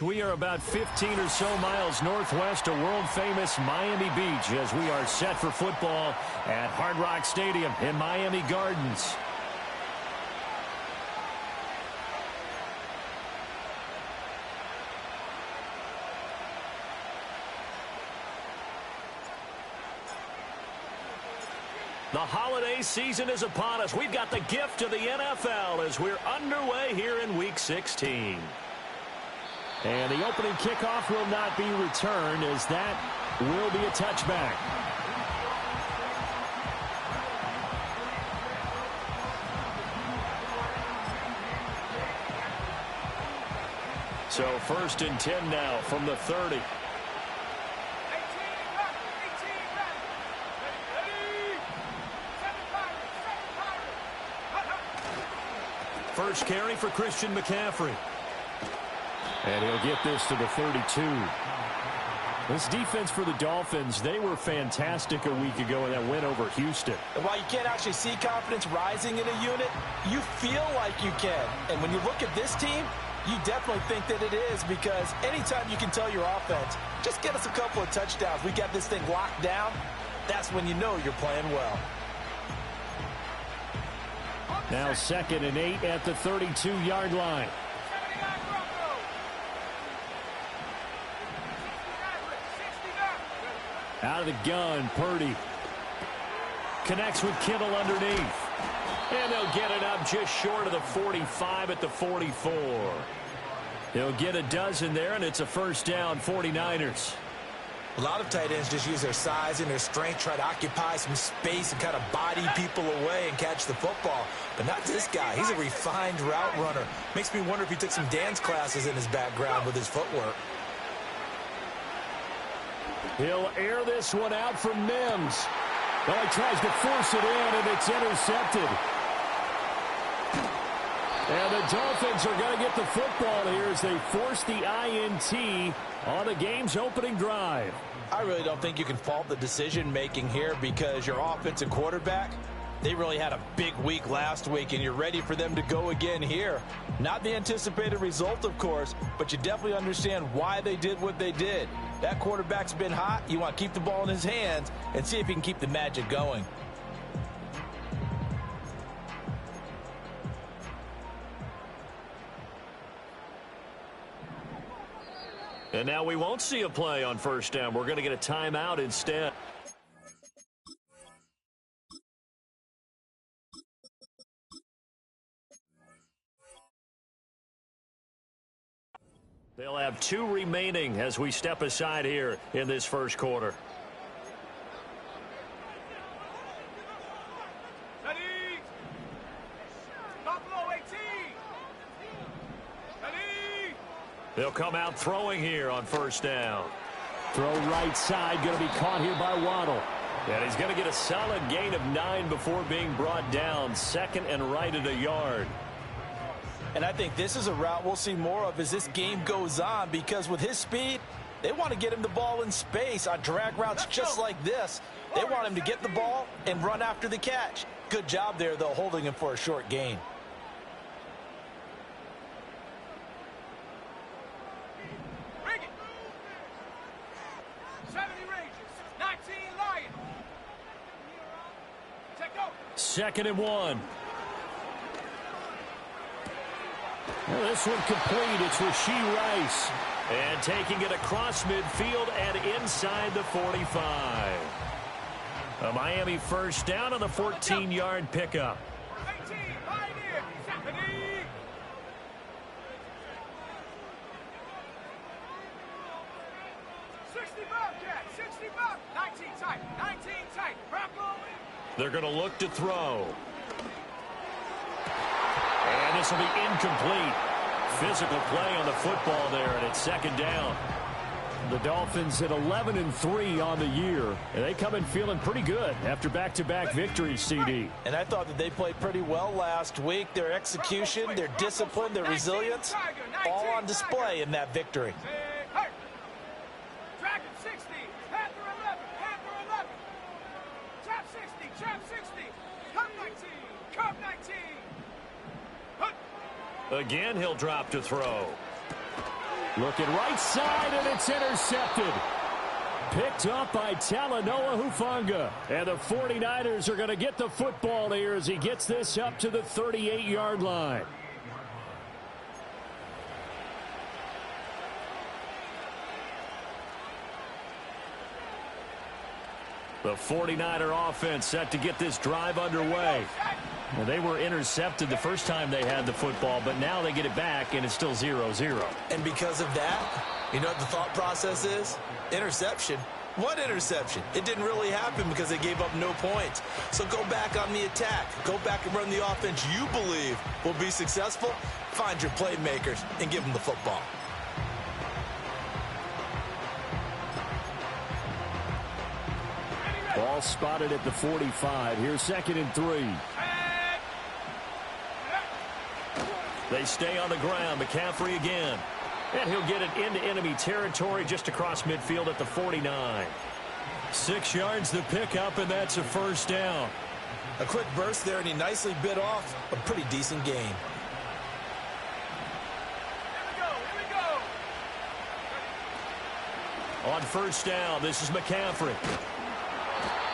We are about 15 or so miles northwest of world-famous Miami Beach as we are set for football at Hard Rock Stadium in Miami Gardens. The holiday season is upon us. We've got the gift of the NFL as we're underway here in Week 16. And the opening kickoff will not be returned as that will be a touchback. So 1st and 10 now from the 30. First carry for Christian McCaffrey. And he'll get this to the 32. This defense for the Dolphins, they were fantastic a week ago in that win over Houston. And while you can't actually see confidence rising in a unit, you feel like you can. And when you look at this team, you definitely think that it is, because anytime you can tell your offense, just get us a couple of touchdowns, we got this thing locked down, that's when you know you're playing well. Now 2nd and 8 at the 32-yard line. Out of the gun, Purdy. Connects with Kittle underneath. And they'll get it up just short of the 45 at the 44. They'll get a dozen there, and it's a first down, 49ers. A lot of tight ends just use their size and their strength, try to occupy some space and kind of body people away and catch the football. But not this guy. He's a refined route runner. Makes me wonder if he took some dance classes in his background with his footwork. He'll air this one out for Mims. Well, he tries to force it in, and it's intercepted. And the Dolphins are going to get the football here as they force the INT on the game's opening drive. I really don't think you can fault the decision-making here, because your offensive quarterback, they really had a big week last week, and you're ready for them to go again here. Not the anticipated result, of course, but you definitely understand why they did what they did. That quarterback's been hot. You want to keep the ball in his hands and see if he can keep the magic going. And now we won't see a play on first down. We're going to get a timeout instead. They'll have 2 remaining as we step aside here in this first quarter. Ready? Buffalo 18. Ready? They'll come out throwing here on first down. Throw right side, going to be caught here by Waddle. And he's going to get a solid gain of 9 before being brought down. 2nd and right at a yard. And I think this is a route we'll see more of as this game goes on, because with his speed, they want to get him the ball in space on drag routes just like this. They want him to get the ball and run after the catch. Good job there, though, holding him for a short gain. Bring it. 70 Rangers, 19 Lions. Take over. 2nd and 1. Well, this one complete. It's Rashee Rice. And taking it across midfield and inside the 45. A Miami first down on the 14-yard pickup. 18, Pioneer, 70. 60 Bobcat, 60 Bob, 19 tight, 19 tight. Bronco. They're going to look to throw. And this will be incomplete. Physical play on the football there, and it's 2nd down. The Dolphins at 11-3 on the year, and they come in feeling pretty good after back-to-back victories, CD. And I thought that they played pretty well last week. Their execution, their discipline, their resilience, all on display in that victory. Dragon 60, Panther 11, Panther 11. Trap 60, Trap 60. Cup 19, Cup 19. Again, he'll drop to throw. Looking right side, and it's intercepted. Picked up by Talanoa Hufanga. And the 49ers are going to get the football here as he gets this up to the 38-yard line. The 49er offense set to get this drive underway. Well, they were intercepted the first time they had the football, but now they get it back, and it's still 0-0. And because of that, you know what the thought process is? Interception. What interception? It didn't really happen because they gave up no points. So go back on the attack. Go back and run the offense you believe will be successful. Find your playmakers and give them the football. Ball spotted at the 45. Here's 2nd and 3. They stay on the ground. McCaffrey again. And he'll get it into enemy territory just across midfield at the 49. 6 yards the pickup, and that's a first down. A quick burst there, and he nicely bit off a pretty decent gain. Here we go. On first down, this is McCaffrey.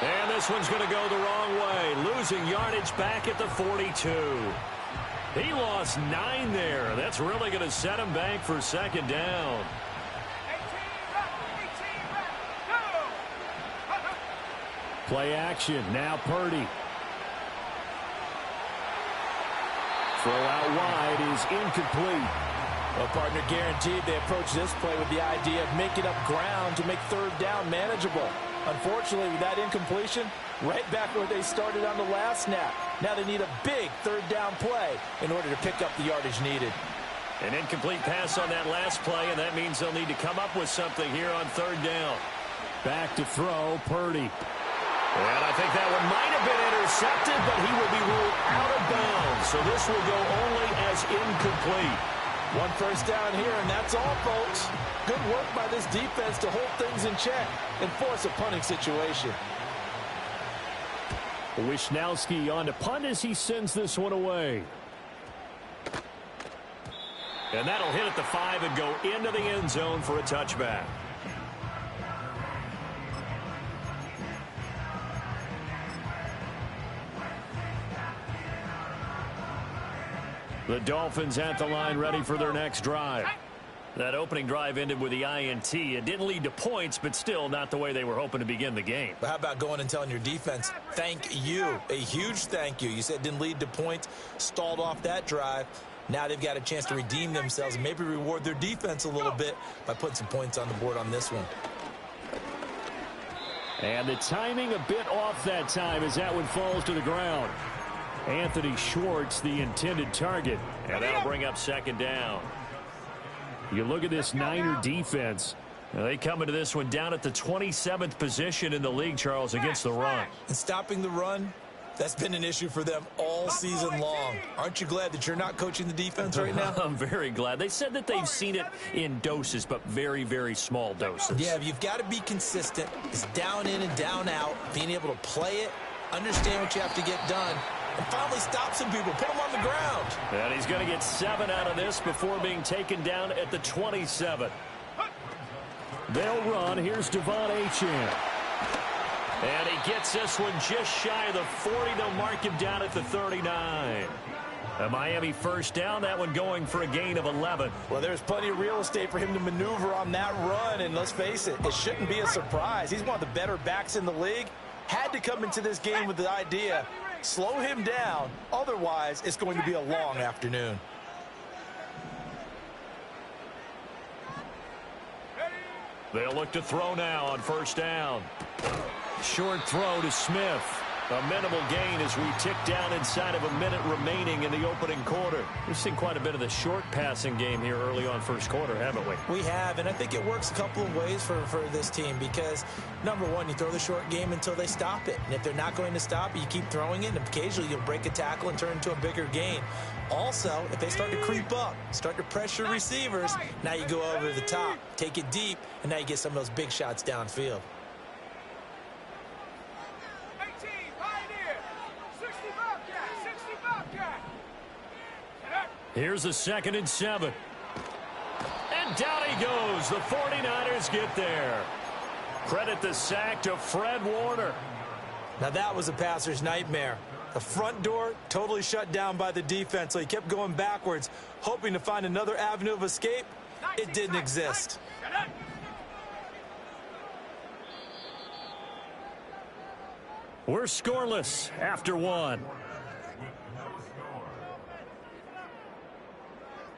And this one's going to go the wrong way. Losing yardage back at the 42. He lost 9 there. That's really going to set him back for 2nd down. 18, go. Play action. Now Purdy. Throw out wide is incomplete. Well, partner, guaranteed they approach this play with the idea of making up ground to make 3rd down manageable. Unfortunately, with that incompletion, right back where they started on the last snap. Now they need a big 3rd down play in order to pick up the yardage needed. An incomplete pass on that last play, and that means they'll need to come up with something here on 3rd down. Back to throw, Purdy. And I think that one might have been intercepted, but he will be ruled out of bounds. So this will go only as incomplete. 1 first down here, and that's all, folks. Good work by this defense to hold things in check and force a punting situation. Wishnowski on to punt as he sends this one away. And that'll hit at the 5 and go into the end zone for a touchback. The Dolphins at the line ready for their next drive. That opening drive ended with the INT. It didn't lead to points, but still not the way they were hoping to begin the game. But how about going and telling your defense, thank you, a huge thank you. You said it didn't lead to points, stalled off that drive. Now they've got a chance to redeem themselves and maybe reward their defense a little bit by putting some points on the board on this one. And the timing a bit off that time as that one falls to the ground. Anthony Schwartz, the intended target, and that'll bring up 2nd down. You look at this Niner defense. They come into this one down at the 27th position in the league, Charles, against the run. And stopping the run, that's been an issue for them all season long. Aren't you glad that you're not coaching the defense right now? I'm very glad. They said that they've seen it in doses, but very, very small doses. Yeah, you've got to be consistent. It's down in and down out, being able to play it, understand what you have to get done, and finally stop some people, put them on the ground. And he's going to get 7 out of this before being taken down at the 27. They'll run. Here's Devon Achane. And he gets this one just shy of the 40. They'll mark him down at the 39. A Miami first down, that one going for a gain of 11. Well, there's plenty of real estate for him to maneuver on that run, and let's face it, it shouldn't be a surprise. He's one of the better backs in the league. Had to come into this game with the idea, slow him down, otherwise it's going to be a long afternoon. They'll look to throw now on first down. Short throw to Smith. A minimal gain as we tick down inside of a minute remaining in the opening quarter. We've seen quite a bit of the short passing game here early on first quarter, haven't we? We have, and I think it works a couple of ways for this team because, number one, you throw the short game until they stop it. And if they're not going to stop it, you keep throwing it, and occasionally you'll break a tackle and turn into a bigger gain. Also, if they start to creep up, start to pressure receivers, now you go over the top, take it deep, and now you get some of those big shots downfield. Here's a 2nd and 7. And And down he goes. The 49ers get there. Credit the sack to Fred Warner. Now that was a passer's nightmare. The front door totally shut down by the defense, so he kept going backwards, hoping to find another avenue of escape. It didn't exist. We're scoreless after one.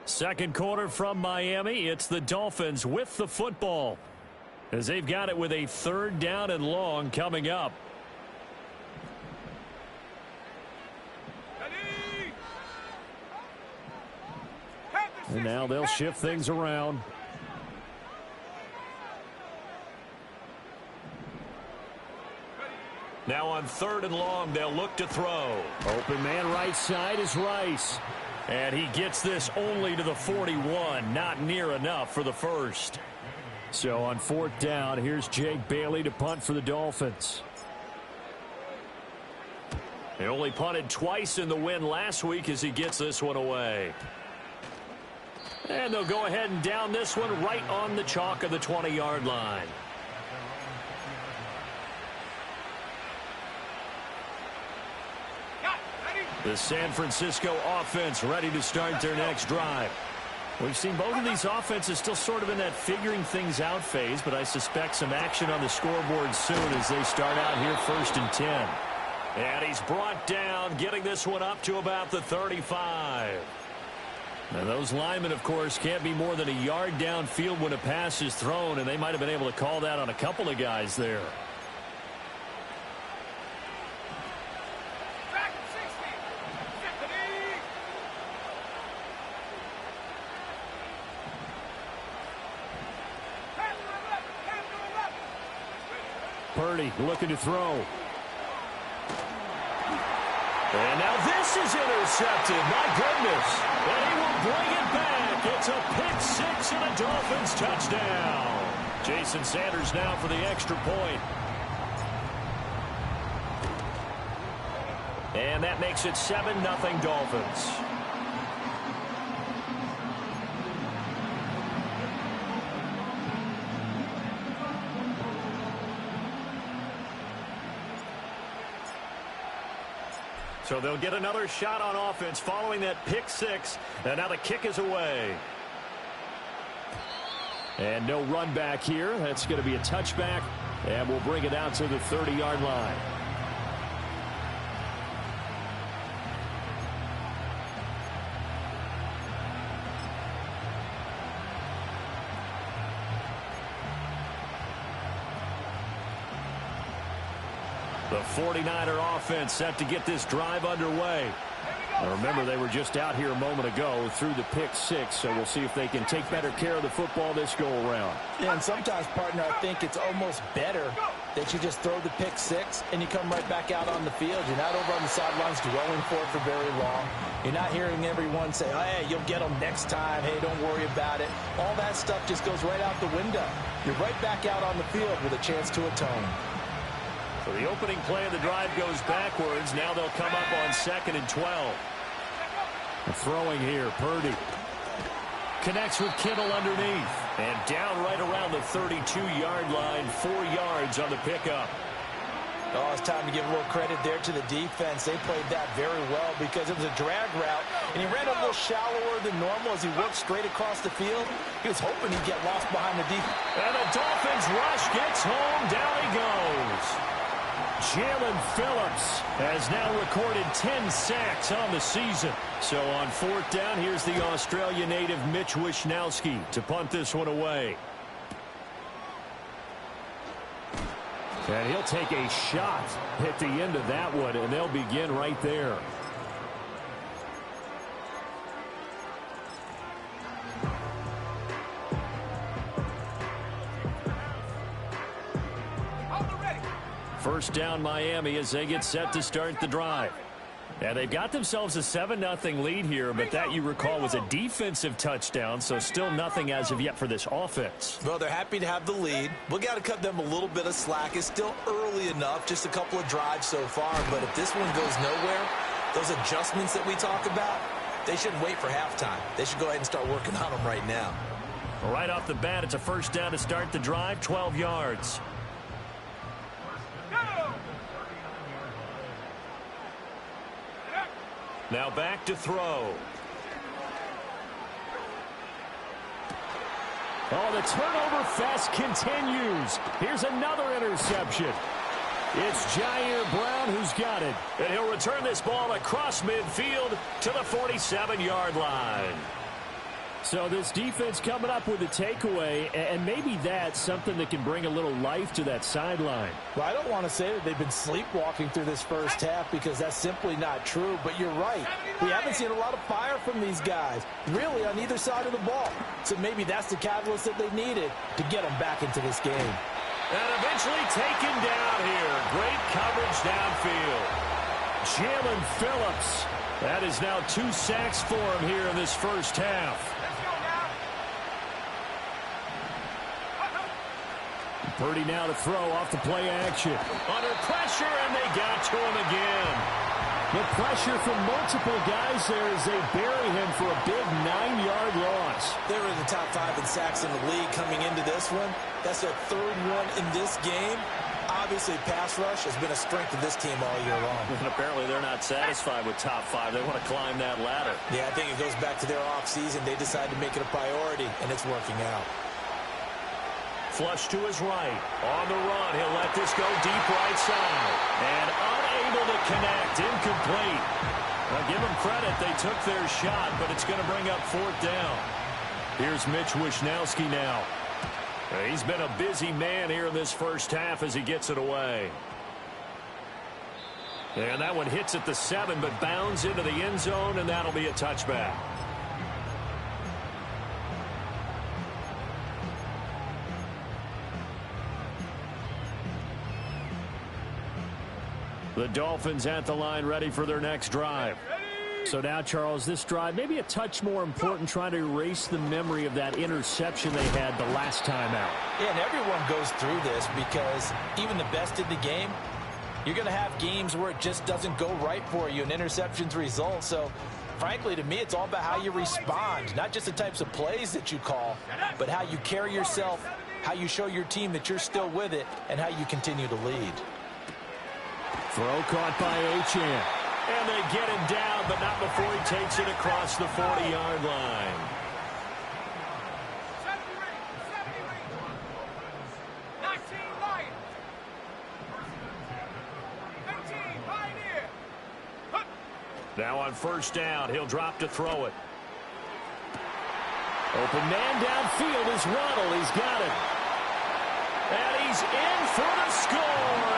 Second quarter from Miami. It's the Dolphins with the football, as they've got it with a 3rd down and long coming up. And now they'll shift things around. Now on 3rd and long, they'll look to throw. Open man right side is Rice. And he gets this only to the 41. Not near enough for the first. So on 4th down, here's Jake Bailey to punt for the Dolphins. They only punted twice in the win last week as he gets this one away. And they'll go ahead and down this one right on the chalk of the 20-yard line. The San Francisco offense ready to start their next drive. We've seen both of these offenses still sort of in that figuring things out phase, but I suspect some action on the scoreboard soon as they start out here 1st and 10. And he's brought down, getting this one up to about the 35. Now those linemen, of course, can't be more than a yard downfield when a pass is thrown, and they might have been able to call that on a couple of guys there. Purdy looking to throw. And now this is intercepted. My goodness. And he will bring it back. It's a pick 6 and a Dolphins touchdown. Jason Sanders now for the extra point. And that makes it 7-0 Dolphins. So they'll get another shot on offense following that pick 6. And now the kick is away. And no run back here. That's going to be a touchback. And we'll bring it out to the 30-yard line. The 49er offense set to get this drive underway. Now remember, they were just out here a moment ago through the pick 6, so we'll see if they can take better care of the football this go-around. Yeah, and sometimes, partner, I think it's almost better that you just throw the pick 6 and you come right back out on the field. You're not over on the sidelines dwelling for it for very long. You're not hearing everyone say, hey, you'll get them next time. Hey, don't worry about it. All that stuff just goes right out the window. You're right back out on the field with a chance to atone. So the opening play of the drive goes backwards. Now they'll come up on 2nd and 12. Throwing here, Purdy. Connects with Kittle underneath. And down right around the 32-yard line. 4 yards on the pickup. Oh, it's time to give a little credit there to the defense. They played that very well because it was a drag route. And he ran a little shallower than normal as he worked straight across the field. He was hoping he'd get lost behind the defense. And the Dolphins rush gets home. Down he goes. Jalen Phillips has now recorded 10 sacks on the season. So on 4th down, here's the Australia native Mitch Wishnowsky to punt this one away. And he'll take a shot at the end of that one, and they'll begin right there. First down Miami as they get set to start the drive. And they've got themselves a 7-0 lead here, but that, you recall, was a defensive touchdown, so still nothing as of yet for this offense. Well, they're happy to have the lead. We got to cut them a little bit of slack. It's still early enough, just a couple of drives so far, but if this one goes nowhere, those adjustments that we talk about, they shouldn't wait for halftime. They should go ahead and start working on them right now. Right off the bat, it's a first down to start the drive, 12 yards. Now back to throw. Oh, the turnover fest continues. Here's another interception. It's Jair Brown who's got it. And he'll return this ball across midfield to the 47-yard line. So this defense coming up with a takeaway, and maybe that's something that can bring a little life to that sideline. Well, I don't want to say that they've been sleepwalking through this first half because that's simply not true, but you're right. We haven't seen a lot of fire from these guys, really, on either side of the ball. So maybe that's the catalyst that they needed to get them back into this game. And eventually taken down here. Great coverage downfield. Jalen Phillips. That is now 2 sacks for him here in this first half. Purdy now to throw off the play action. Under pressure, and they got to him again. The pressure from multiple guys there as they bury him for a big 9-yard loss. They were in the top 5 in sacks in the league coming into this one. That's their 3rd one in this game. Obviously, pass rush has been a strength of this team all year long. And apparently they're not satisfied with top 5. They want to climb that ladder. Yeah, I think it goes back to their offseason. They decided to make it a priority, and it's working out. Flush to his right. On the run, he'll let this go deep right side. And unable to connect. Incomplete. Well, give them credit. They took their shot, but it's going to bring up 4th down. Here's Mitch Wishnowski now. He's been a busy man here in this first half as he gets it away. And that one hits at the 7, but bounds into the end zone, and that'll be a touchback. The Dolphins at the line, ready for their next drive. So now, Charles, this drive maybe a touch more important, trying to erase the memory of that interception they had the last time out. Yeah, and everyone goes through this because even the best in the game, you're going to have games where it just doesn't go right for you and interceptions result. So, frankly, to me, it's all about how you respond, not just the types of plays that you call, but how you carry yourself, how you show your team that you're still with it, and how you continue to lead. Throw caught by Achane. And they get him down, but not before he takes it across the 40-yard line. 19 Lions. 15 Pioneer. Now on first down, he'll drop to throw it. Open man downfield is Waddle. He's got it. And he's in for the score,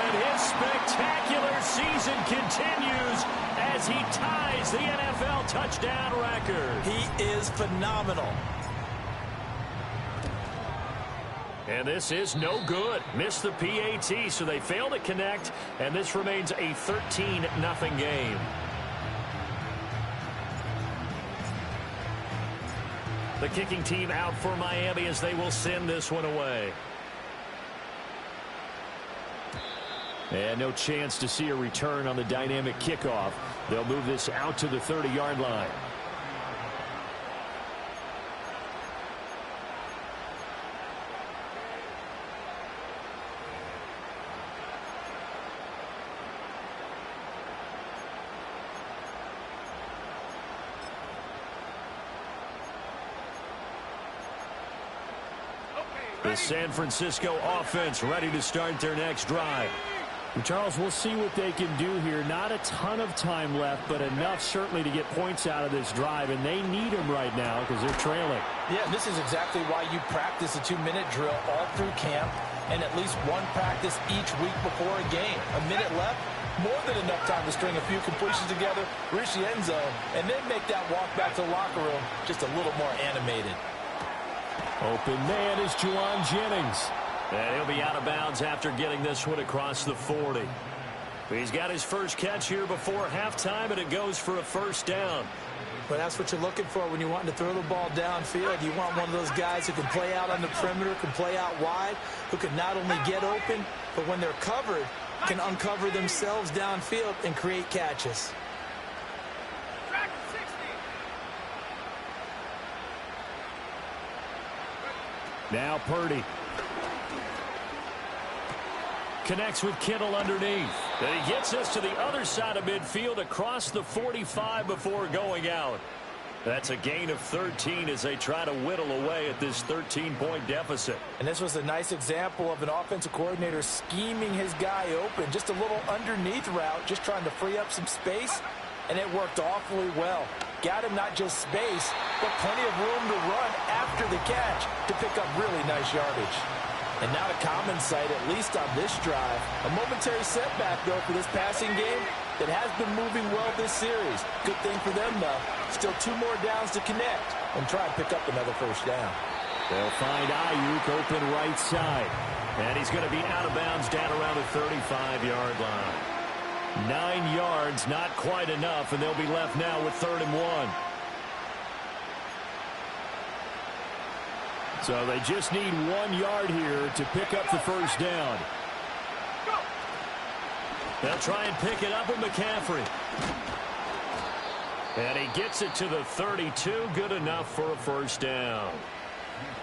and his spectacular season continues as he ties the NFL touchdown record. He is phenomenal. And this is no good. Missed the PAT, so they fail to connect, and this remains a 13-0 game. The kicking team out for Miami as they will send this one away. And no chance to see a return on the dynamic kickoff. They'll move this out to the 30-yard line. The San Francisco offense ready to start their next drive. And Charles, we'll see what they can do here. Not a ton of time left, but enough certainly to get points out of this drive, and they need them right now because they're trailing. Yeah, this is exactly why you practice a 2-minute drill all through camp and at least one practice each week before a game. A minute left, more than enough time to string a few completions together, reach the end zone, and then make that walk back to the locker room just a little more animated. Open man is Juwan Jennings. And he'll be out of bounds after getting this one across the 40. He's got his first catch here before halftime, and it goes for a first down. But that's what you're looking for when you're wanting to throw the ball downfield. You want one of those guys who can play out on the perimeter, can play out wide, who can not only get open, but when they're covered, can uncover themselves downfield and create catches. Now Purdy. Connects with Kittle underneath. And he gets us to the other side of midfield across the 45 before going out. That's a gain of 13 as they try to whittle away at this 13-point deficit. And this was a nice example of an offensive coordinator scheming his guy open. Just a little underneath route, just trying to free up some space, and it worked awfully well. Got him not just space, but plenty of room to run after the catch to pick up really nice yardage. And not a common sight, at least on this drive. A momentary setback, though, for this passing game that has been moving well this series. Good thing for them, though. Still 2 more downs to connect and try and pick up another first down. They'll find Ayuk open right side. And he's going to be out of bounds down around the 35-yard line. 9 yards, not quite enough, and they'll be left now with 3rd and 1. So they just need 1 yard here to pick up the first down. They'll try and pick it up with McCaffrey. And he gets it to the 32. Good enough for a first down.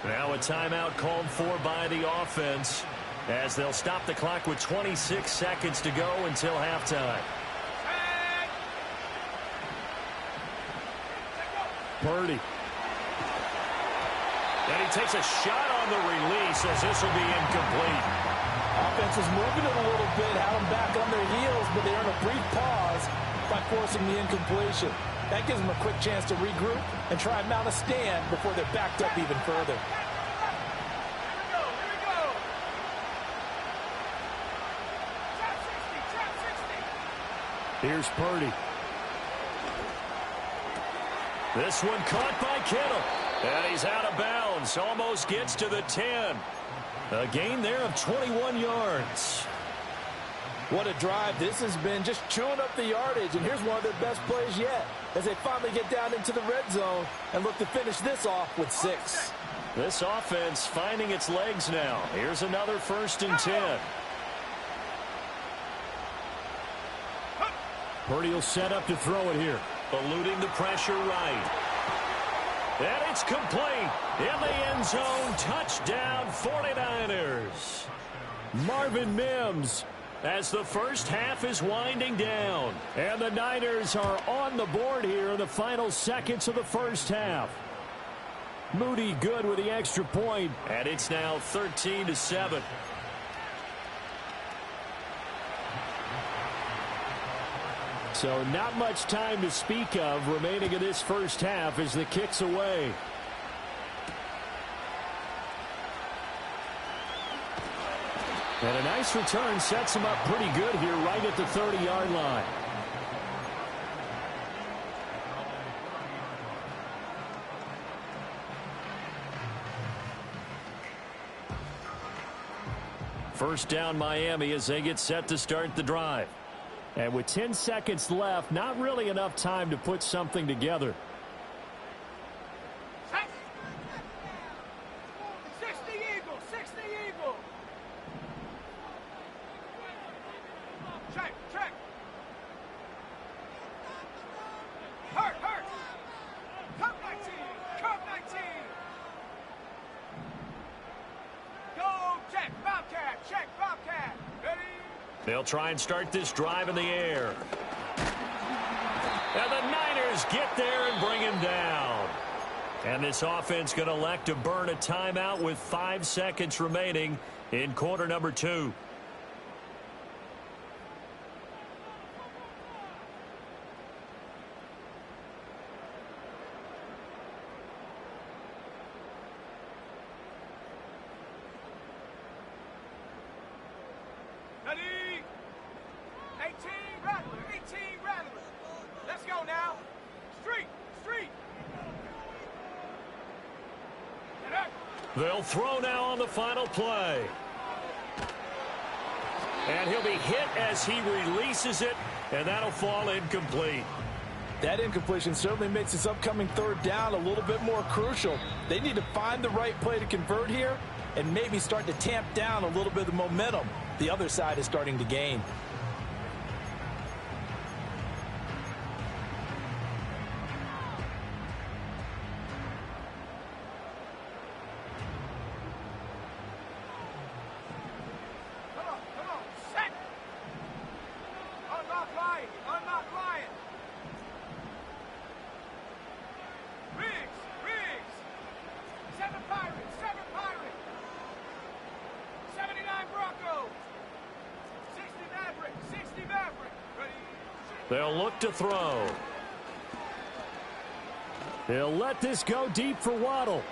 Now a timeout called for by the offense as they'll stop the clock with 26 seconds to go until halftime. Purdy. And he takes a shot on the release as this will be incomplete. Offense was moving it a little bit, had them back on their heels, but they earn a brief pause by forcing the incompletion. That gives them a quick chance to regroup and try and mount a stand before they're backed up even further. Here's Purdy. This one caught by Kittle. And he's out of bounds. Almost gets to the 10. A gain there of 21 yards. What a drive this has been, just chewing up the yardage. And here's one of their best plays yet as they finally get down into the red zone and look to finish this off with 6. This offense finding its legs now. Here's another 1st and 10. Purdy will set up to throw it here. Eluding the pressure right. And it's complete. In the end zone. Touchdown 49ers. Marvin Mims as the first half is winding down. And the Niners are on the board here in the final seconds of the first half. Moody good with the extra point. And it's now 13-7. So not much time to speak of remaining in this first half as the kick's away. And a nice return sets him up pretty good here right at the 30-yard line. First down Miami as they get set to start the drive. And with 10 seconds left, not really enough time to put something together. 60 Eagle, 60 Eagle. Check. Hurt. Come 19. Go, check, Bobcat. Ready? They'll try and start this drive in the air. And the Niners get there and bring him down. And this offense going to elect to burn a timeout with 5 seconds remaining in quarter number 2. Ready? 18 Rattler. Let's go now. Street. Get up. They'll throw now on the final play. And he'll be hit as he releases it, and that'll fall incomplete. That incompletion certainly makes this upcoming 3rd down a little bit more crucial. They need to find the right play to convert here and maybe start to tamp down a little bit of the momentum the other side is starting to gain. They'll look to throw. They'll let this go deep for Waddle.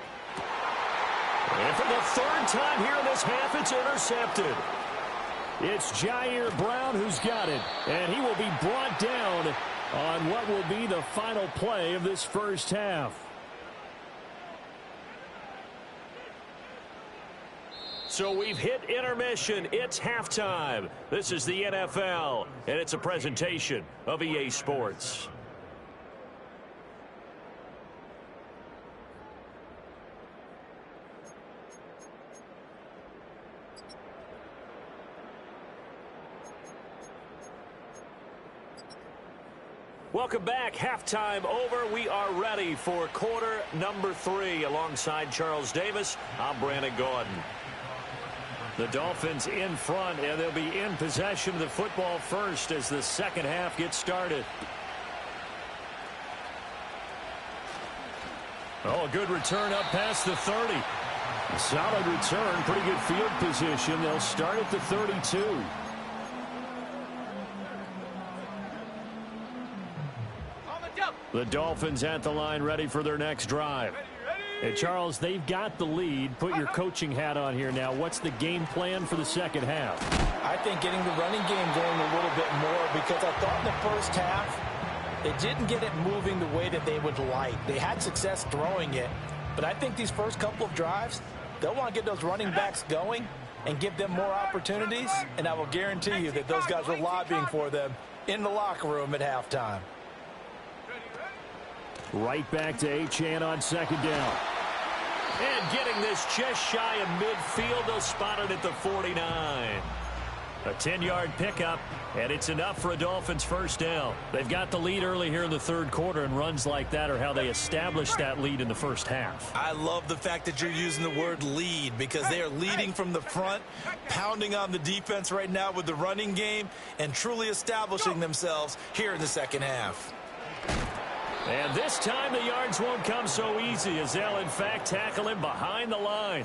And for the third time here in this half, it's intercepted. It's Jair Brown who's got it, and he will be brought down on what will be the final play of this first half. So we've hit intermission. It's halftime. This is the NFL, and it's a presentation of EA Sports. Welcome back. Halftime over. We are ready for quarter number 3. Alongside Charles Davis, I'm Brandon Gordon. The Dolphins in front, and they'll be in possession of the football first as the second half gets started. Oh, a good return up past the 30. Solid return, pretty good field position. They'll start at the 32. The Dolphins at the line, ready for their next drive. And Charles, they've got the lead. Put your coaching hat on here now. What's the game plan for the second half? I think getting the running game going a little bit more, because I thought in the first half they didn't get it moving the way that they would like. They had success throwing it, but I think these first couple of drives, they'll want to get those running backs going and give them more opportunities, and I will guarantee you that those guys were lobbying for them in the locker room at halftime. Right back to Achane on second down. And getting this just shy of midfield. They'll spot it at the 49. A 10-yard pickup, and it's enough for a Dolphins first down. They've got the lead early here in the third quarter, and runs like that are how they established that lead in the first half. I love the fact that you're using the word lead, because they are leading from the front, pounding on the defense right now with the running game, and truly establishing themselves here in the second half. And this time the yards won't come so easy, as they'll in fact tackle him behind the line.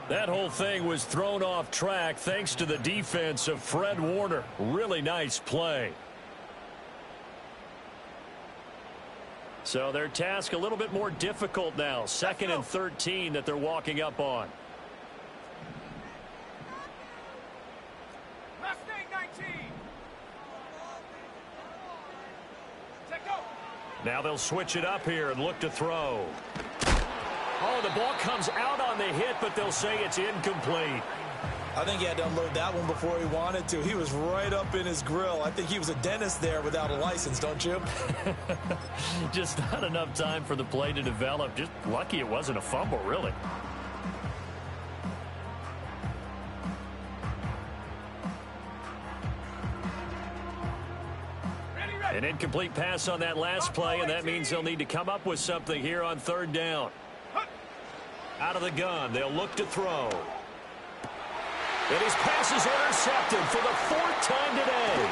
That whole thing was thrown off track thanks to the defense of Fred Warner. Really nice play. So their task a little bit more difficult now. 2nd and 13 that they're walking up on. Now they'll switch it up here and look to throw. Oh, the ball comes out on the hit, but they'll say it's incomplete. I think he had to unload that one before he wanted to. He was right up in his grill. I think he was a dentist there without a license, don't you? Just not enough time for the play to develop. Just lucky it wasn't a fumble, really. An incomplete pass on that last play, and that means they'll need to come up with something here on third down. Out of the gun, they'll look to throw. And his pass is intercepted for the 4th time today.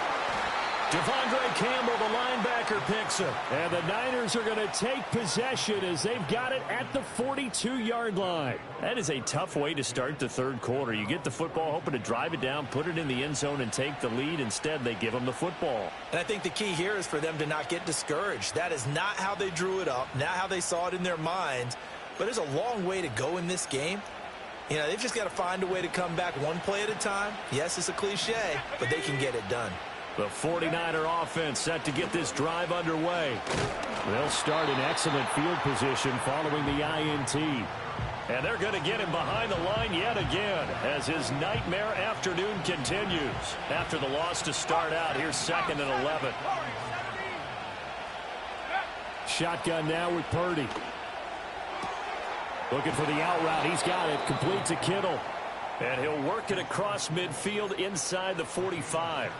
Devondre Campbell, the linebacker, picks it. And the Niners are going to take possession as they've got it at the 42-yard line. That is a tough way to start the third quarter. You get the football, hoping to drive it down, put it in the end zone, and take the lead. Instead, they give them the football. And I think the key here is for them to not get discouraged. That is not how they drew it up, not how they saw it in their minds. But there's a long way to go in this game. You know, they've just got to find a way to come back one play at a time. Yes, it's a cliche, but they can get it done. The 49er offense set to get this drive underway. They'll start in excellent field position following the INT. And they're going to get him behind the line yet again as his nightmare afternoon continues. After the loss to start out, here's 2nd and 11. Shotgun now with Purdy. Looking for the out route. He's got it. Complete to Kittle. And he'll work it across midfield inside the 45.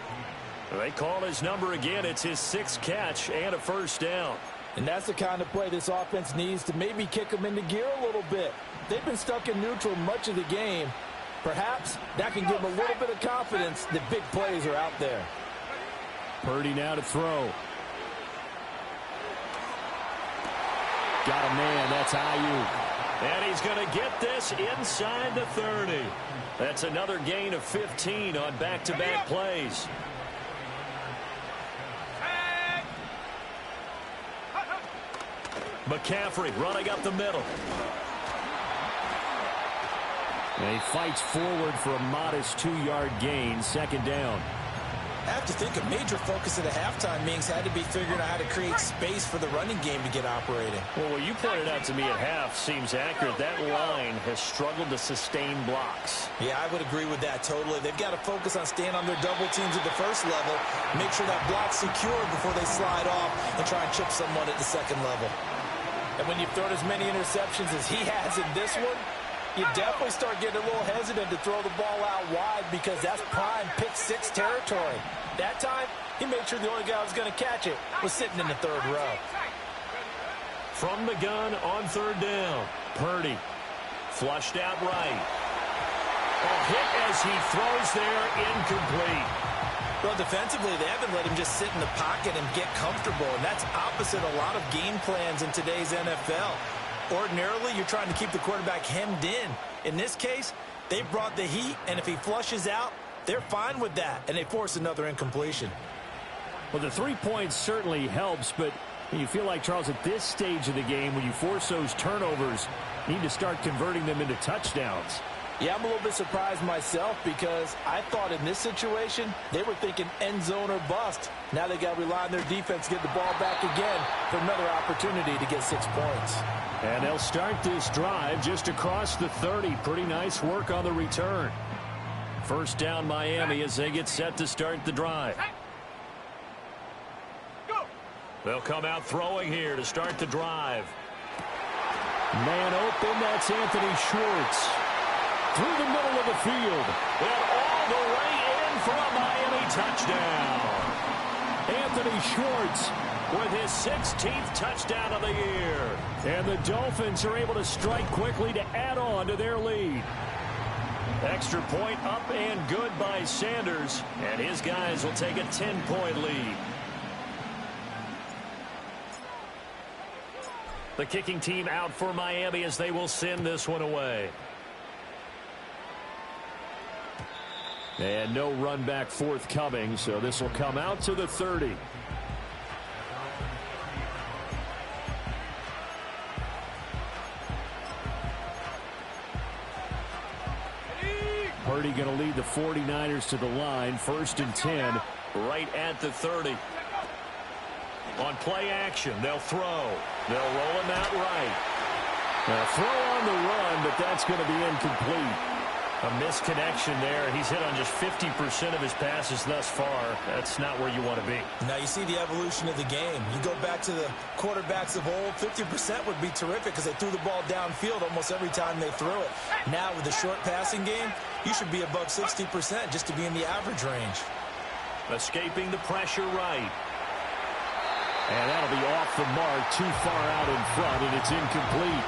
They call his number again. It's his 6th catch and a first down. And that's the kind of play this offense needs to maybe kick them into gear a little bit. They've been stuck in neutral much of the game. Perhaps that can give them a little bit of confidence that big plays are out there. Purdy now to throw. Got a man. That's Ayuk. And he's going to get this inside the 30. That's another gain of 15 on back-to-back plays. McCaffrey running up the middle. And he fights forward for a modest 2-yard gain, second down. I have to think a major focus at the halftime meetings had to be figuring out how to create space for the running game to get operating. Well, what you pointed out to me at half seems accurate. That line has struggled to sustain blocks. Yeah, I would agree with that totally. They've got to focus on staying on their double teams at the first level, make sure that block's secure before they slide off and try and chip someone at the second level. And when you've thrown as many interceptions as he has in this one, you definitely start getting a little hesitant to throw the ball out wide because that's prime pick six territory. That time, he made sure the only guy who was going to catch it was sitting in the third row. From the gun on third down, Purdy flushed out right. A hit as he throws there, incomplete. Well, defensively, they haven't let him just sit in the pocket and get comfortable, and that's opposite a lot of game plans in today's NFL. Ordinarily, you're trying to keep the quarterback hemmed in. In this case, they brought the heat, and if he flushes out, they're fine with that, and they force another incompletion. Well, the 3 points certainly helps, but you feel like, Charles, at this stage of the game, when you force those turnovers, you need to start converting them into touchdowns. Yeah, I'm a little bit surprised myself because I thought in this situation, they were thinking end zone or bust. Now they got to rely on their defense to get the ball back again for another opportunity to get 6 points. And they'll start this drive just across the 30. Pretty nice work on the return. First down, Miami, as they get set to start the drive. They'll come out throwing here to start the drive. Man open, that's Anthony Schwartz. Through the middle of the field. And all the way in for a Miami touchdown. Anthony Schwartz with his 16th touchdown of the year. And the Dolphins are able to strike quickly to add on to their lead. Extra point up and good by Sanders. And his guys will take a 10-point lead. The kicking team out for Miami as they will send this one away. And no run back forthcoming, so this will come out to the 30. Purdy going to lead the 49ers to the line. 1st and 10, right at the 30. On play action, they'll throw. They'll roll him out right. Now throw on the run, but that's going to be incomplete. A misconnection there. He's hit on just 50% of his passes thus far. That's not where you want to be. Now you see the evolution of the game. You go back to the quarterbacks of old, 50% would be terrific because they threw the ball downfield almost every time they threw it. Now with the short passing game, you should be above 60% just to be in the average range. Escaping the pressure right. And that'll be off the mark, too far out in front, and it's incomplete.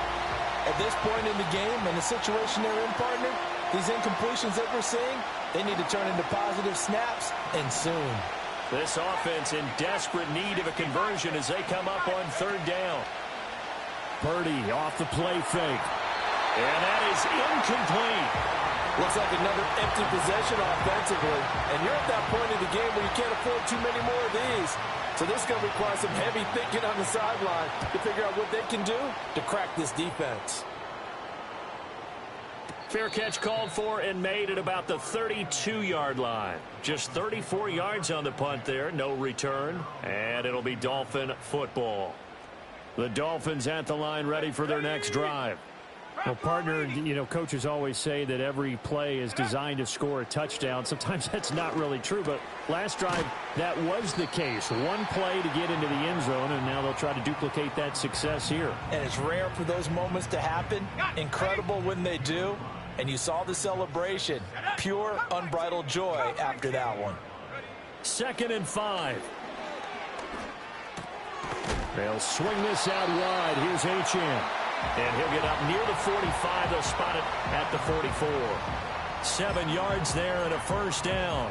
At this point in the game and the situation they're in, partner, these incompletions that we're seeing, they need to turn into positive snaps, and soon. This offense in desperate need of a conversion as they come up on third down. Purdy off the play fake. And that is incomplete. Looks like another empty possession offensively. And you're at that point in the game where you can't afford too many more of these. So this is going to require some heavy thinking on the sideline to figure out what they can do to crack this defense. Fair catch called for and made at about the 32-yard line. Just 34 yards on the punt there. No return. And it'll be Dolphin football. The Dolphins at the line ready for their next drive. Well, partner, you know, coaches always say that every play is designed to score a touchdown. Sometimes that's not really true, but last drive, that was the case. One play to get into the end zone, and now they'll try to duplicate that success here. And it's rare for those moments to happen. Incredible when they do. And you saw the celebration. Pure, unbridled joy after that one. 2nd and 5. They'll swing this out wide. Here's Achane. And he'll get up near the 45. They'll spot it at the 44. 7 yards there and a first down.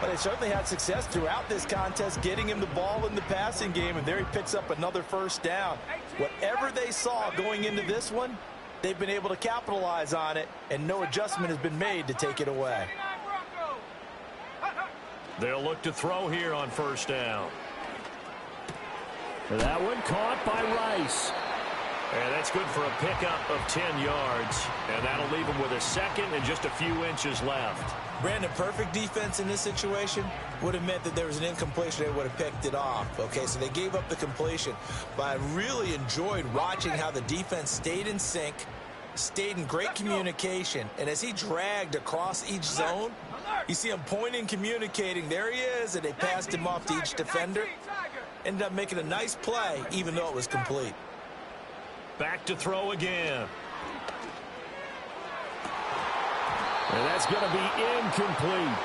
But they certainly had success throughout this contest getting him the ball in the passing game, and there he picks up another first down. Whatever they saw going into this one, they've been able to capitalize on it, and no adjustment has been made to take it away. They'll look to throw here on first down. That one caught by Rice. And that's good for a pickup of 10 yards. And that'll leave him with a second and just a few inches left. Brandon, perfect defense in this situation would have meant that there was an incompletion. They would have picked it off. Okay, so they gave up the completion. But I really enjoyed watching how the defense stayed in sync, stayed in great communication. And as he dragged across each zone, you see him pointing, communicating. There he is, and they passed him off to each defender. Ended up making a nice play, even though it was complete. Back to throw again. And that's going to be incomplete.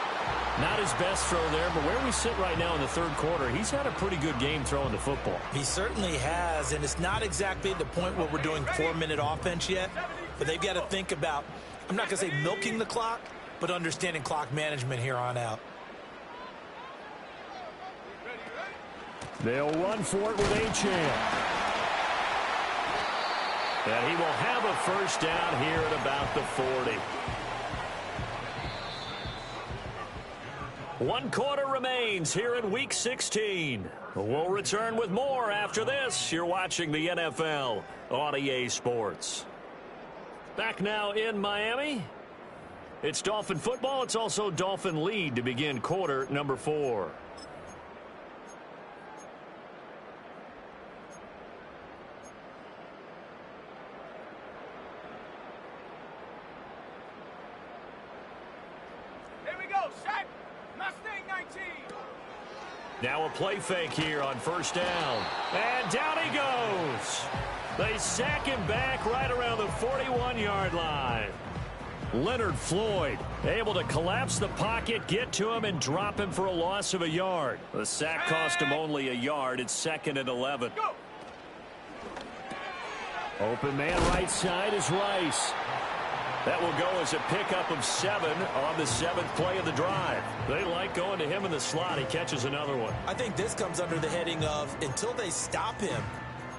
Not his best throw there, but where we sit right now in the third quarter, he's had a pretty good game throwing the football. He certainly has, and it's not exactly at the point where we're doing 4-minute offense yet, but they've got to think about, I'm not going to say milking the clock, but understanding clock management here on out. They'll run for it with Achane. And he will have a first down here at about the 40. 1 quarter remains here in Week 16. We'll return with more after this. You're watching the NFL on EA Sports. Back now in Miami. It's Dolphin football. It's also Dolphin lead to begin quarter number 4. Now a play fake here on first down. And down he goes. They sack him back right around the 41-yard line. Leonard Floyd able to collapse the pocket, get to him, and drop him for a loss of a yard. The sack cost him only a yard. It's 2nd and 11. Open man right side is Rice. That will go as a pickup of 7 on the 7th play of the drive. They like going to him in the slot. He catches another one. I think this comes under the heading of until they stop him,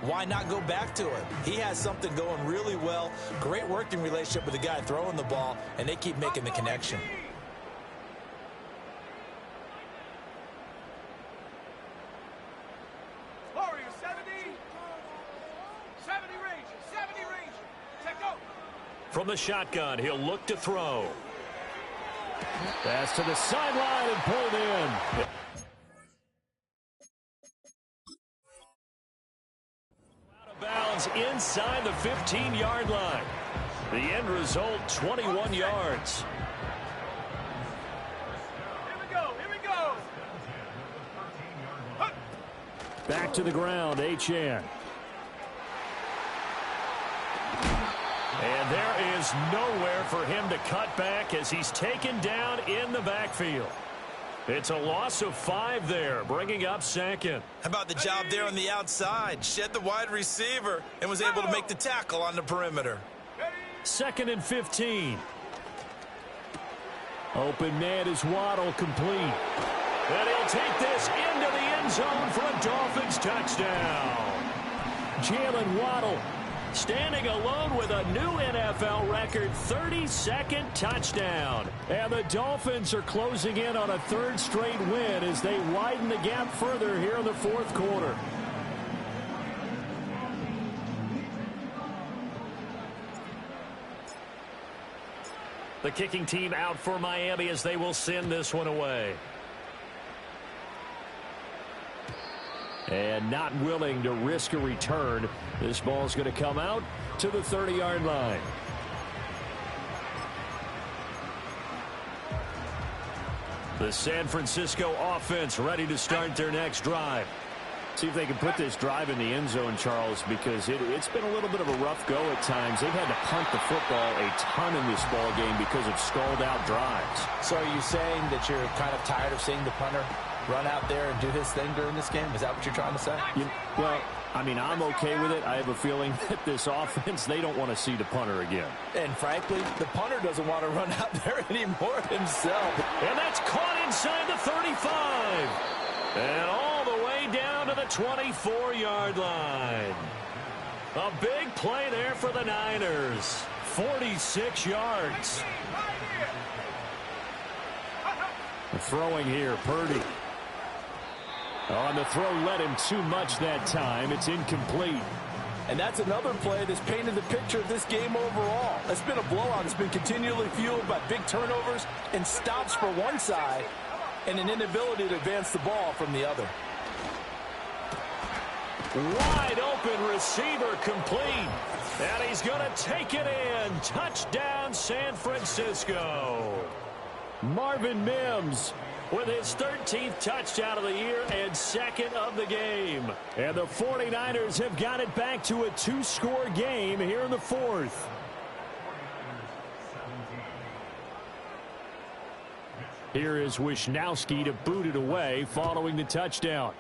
why not go back to it? He has something going really well. Great working relationship with the guy throwing the ball, and they keep making the connection. From the shotgun, he'll look to throw. Pass to the sideline and pulled in. Out of bounds inside the 15-yard line. The end result, 21 yards. Here we go. Back to the ground, Achane. And there is nowhere for him to cut back as he's taken down in the backfield. It's a loss of 5 there, bringing up 2nd. How about the job there on the outside? Shed the wide receiver and was able to make the tackle on the perimeter. 2nd and 15. Open man is Waddle, complete. And he'll take this into the end zone for a Dolphins touchdown. Jalen Waddle standing alone with a new NFL record 32nd touchdown. And the Dolphins are closing in on a 3rd straight win as they widen the gap further here in the 4th quarter. The kicking team out for Miami as they will send this one away. And not willing to risk a return. This ball is going to come out to the 30-yard line. The San Francisco offense ready to start their next drive. See if they can put this drive in the end zone, Charles, because it's been a little bit of a rough go at times. They've had to punt the football a ton in this ball game because of stalled-out drives. So are you saying that you're kind of tired of seeing the punter run out there and do his thing during this game? Is that what you're trying to say? Well, I mean, I'm okay with it. I have a feeling that this offense, they don't want to see the punter again. And frankly, the punter doesn't want to run out there anymore himself. And that's caught inside the 35. And all the way down to the 24-yard line. A big play there for the Niners. 46 yards. Throwing here, Purdy. On the throw, led him too much that time. It's incomplete. And that's another play that's painted the picture of this game overall. It's been a blowout. It's been continually fueled by big turnovers and stops for one side and an inability to advance the ball from the other. Wide open receiver complete. And he's going to take it in. Touchdown, San Francisco. Marvin Mims with his 13th touchdown of the year and second of the game. And the 49ers have got it back to a two-score game here in the fourth. Here is Wisnowski to boot it away following the touchdown.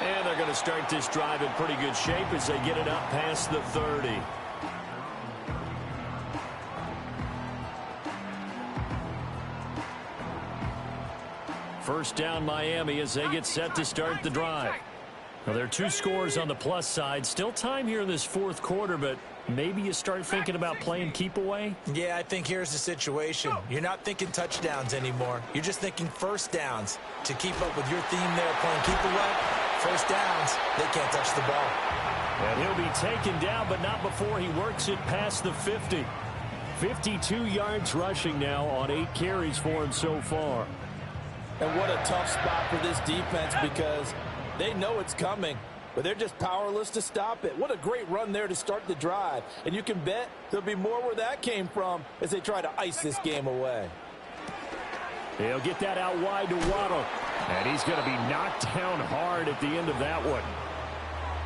And they're going to start this drive in pretty good shape as they get it up past the 30. First down Miami as they get set to start the drive. Well, there are two scores on the plus side. Still time here in this fourth quarter, but maybe you start thinking about playing keep away? Yeah, I think here's the situation. You're not thinking touchdowns anymore. You're just thinking first downs. To keep up with your theme there, playing keep away, first downs, they can't touch the ball. And he'll be taken down, but not before he works it past the 50. 52 yards rushing now on 8 carries for him so far. And what a tough spot for this defense because they know it's coming, but they're just powerless to stop it. What a great run there to start the drive. And you can bet there'll be more where that came from as they try to ice this game away. He'll get that out wide to Waddle. And he's going to be knocked down hard at the end of that one.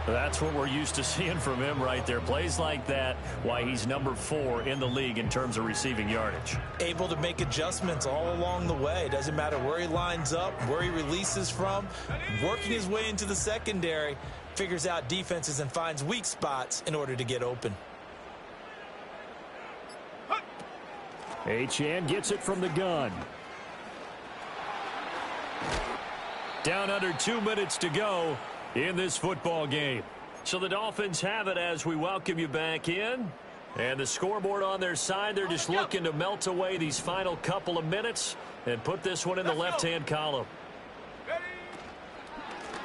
That's what we're used to seeing from him right there. Plays like that, why he's number 4 in the league in terms of receiving yardage. Able to make adjustments all along the way. Doesn't matter where he lines up, where he releases from. Working his way into the secondary, figures out defenses and finds weak spots in order to get open. Achane gets it from the gun. Down under 2 minutes to go in this football game. So the Dolphins have it as we welcome you back in. And the scoreboard on their side, they're just looking to melt away these final couple of minutes and put this one in the left-hand column.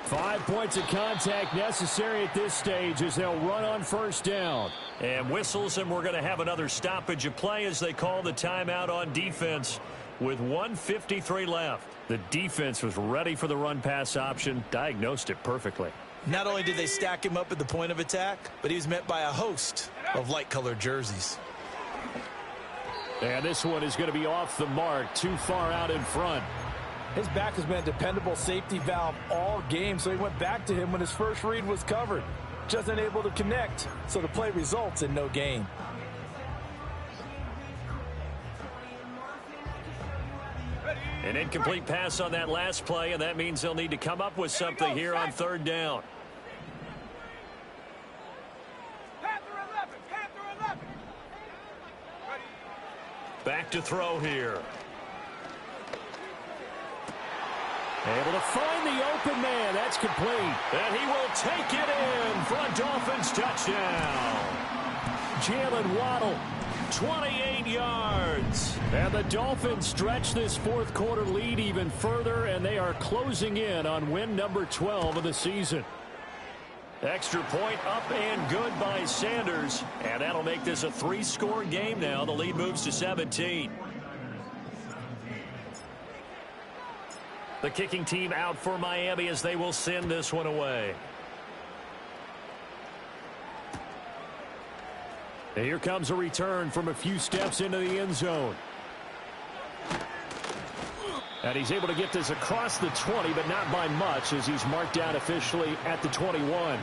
5 points of contact necessary at this stage as they'll run on first down. And whistles, and we're going to have another stoppage of play as they call the timeout on defense with 1:53 left. The defense was ready for the run-pass option, diagnosed it perfectly. Not only did they stack him up at the point of attack, but he was met by a host of light-colored jerseys. And this one is going to be off the mark, too far out in front. His back has been a dependable safety valve all game, so he went back to him when his first read was covered. Just unable to connect, so the play results in no gain. An incomplete pass on that last play, and that means they'll need to come up with something here on third down. Back to throw here. Able to find the open man. That's complete. And he will take it in for a Dolphins touchdown. Jalen Waddle, 28 yards. And the Dolphins stretch this fourth quarter lead even further, and they are closing in on win number 12 of the season. Extra point up and good by Sanders. And that'll make this a 3-score game now. The lead moves to 17. The kicking team out for Miami as they will send this one away. And here comes a return from a few steps into the end zone. And he's able to get this across the 20, but not by much as he's marked down officially at the 21.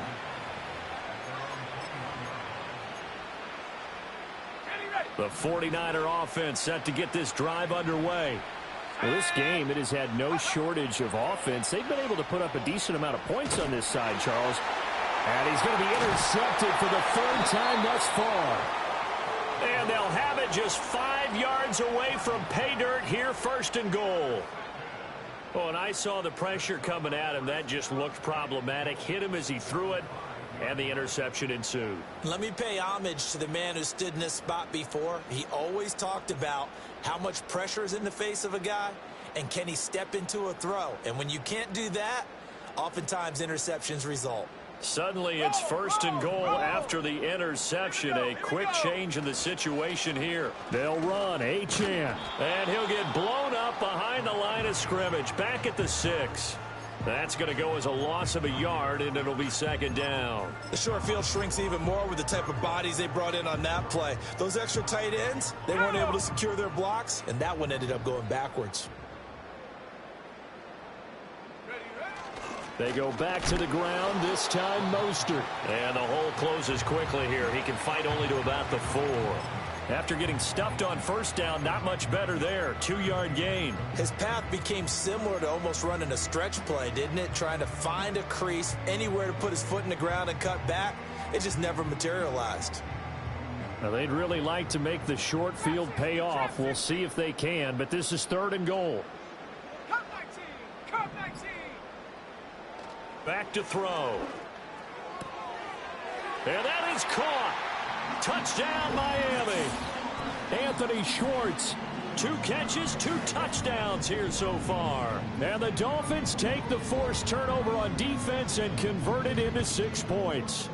The 49er offense set to get this drive underway. Well, this game, it has had no shortage of offense. They've been able to put up a decent amount of points on this side, Charles. And he's going to be intercepted for the third time thus far. And they'll have it just 5 yards away from pay dirt here, first and goal. Oh, and I saw the pressure coming at him. That just looked problematic. Hit him as he threw it, and the interception ensued. Let me pay homage to the man who stood in this spot before. He always talked about how much pressure is in the face of a guy, and can he step into a throw? And when you can't do that, oftentimes interceptions result. Suddenly it's 1st and goal after the interception. A quick change in the situation here. They'll run Achane. And he'll get blown up behind the line of scrimmage. Back at the 6. That's going to go as a loss of a yard, and it'll be 2nd down. The short field shrinks even more with the type of bodies they brought in on that play. Those extra tight ends, they weren't able to secure their blocks, and that one ended up going backwards. They go back to the ground, this time Mostert. And the hole closes quickly here. He can fight only to about the 4. After getting stuffed on 1st down, not much better there. 2-yard gain. His path became similar to almost running a stretch play, didn't it? Trying to find a crease, anywhere to put his foot in the ground and cut back. It just never materialized. Now, they'd really like to make the short field pay off. We'll see if they can, but this is 3rd and goal. Back to throw. And that is caught. Touchdown, Miami. Anthony Schwartz. 2 catches, 2 touchdowns here so far. And the Dolphins take the forced turnover on defense and convert it into 6 points.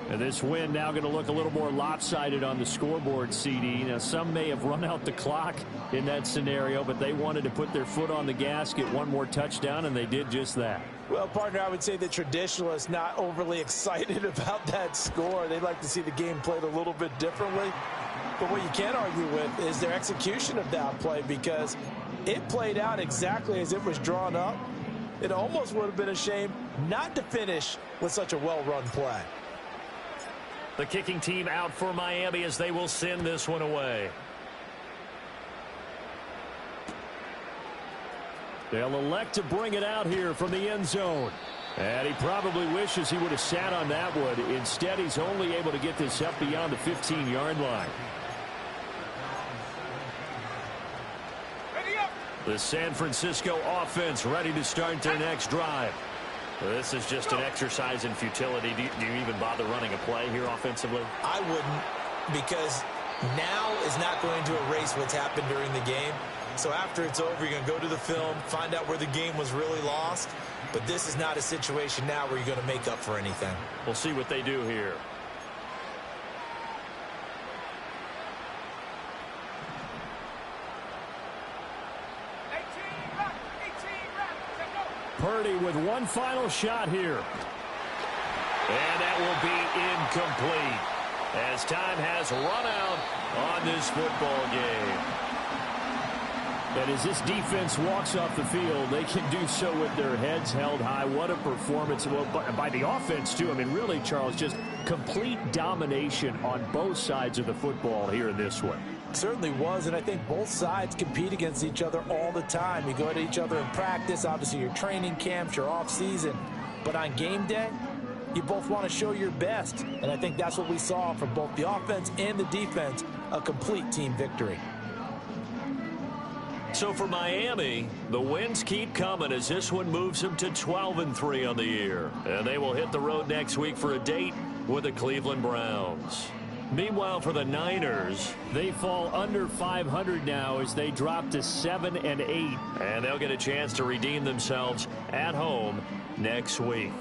And this win now going to look a little more lopsided on the scoreboard, CD. Now, some may have run out the clock in that scenario, but they wanted to put their foot on the gas, get one more touchdown, and they did just that. Well, partner, I would say the traditionalists not overly excited about that score. They'd like to see the game played a little bit differently. But what you can't argue with is their execution of that play, because it played out exactly as it was drawn up. It almost would have been a shame not to finish with such a well-run play. The kicking team out for Miami as they will send this one away. They'll elect to bring it out here from the end zone. And he probably wishes he would have sat on that one. Instead, he's only able to get this up beyond the 15-yard line. The San Francisco offense ready to start their next drive. This is just an exercise in futility. Do you even bother running a play here offensively? I wouldn't, because now is not going to erase what's happened during the game. So after it's over, you're going to go to the film, find out where the game was really lost. But this is not a situation now where you're going to make up for anything. We'll see what they do here. Purdy with one final shot here. And that will be incomplete as time has run out on this football game. And as this defense walks off the field, they can do so with their heads held high. What a performance. Well, by the offense, too. I mean, really, Charles, just complete domination on both sides of the football here in this one. Certainly was, and I think both sides compete against each other all the time. You go at each other in practice, obviously your training camps, your off-season. But on game day, you both want to show your best. And I think that's what we saw from both the offense and the defense, a complete team victory. So for Miami, the wins keep coming as this one moves them to 12-3 on the year. And they will hit the road next week for a date with the Cleveland Browns. Meanwhile, for the Niners, they fall under 500 now as they drop to 7-8. And they'll get a chance to redeem themselves at home next week.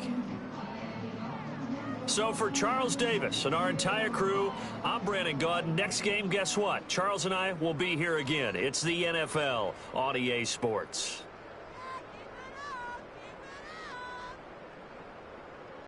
So for Charles Davis and our entire crew, I'm Brandon Gaud. Next game, guess what? Charles and I will be here again. It's the NFL on EA Sports.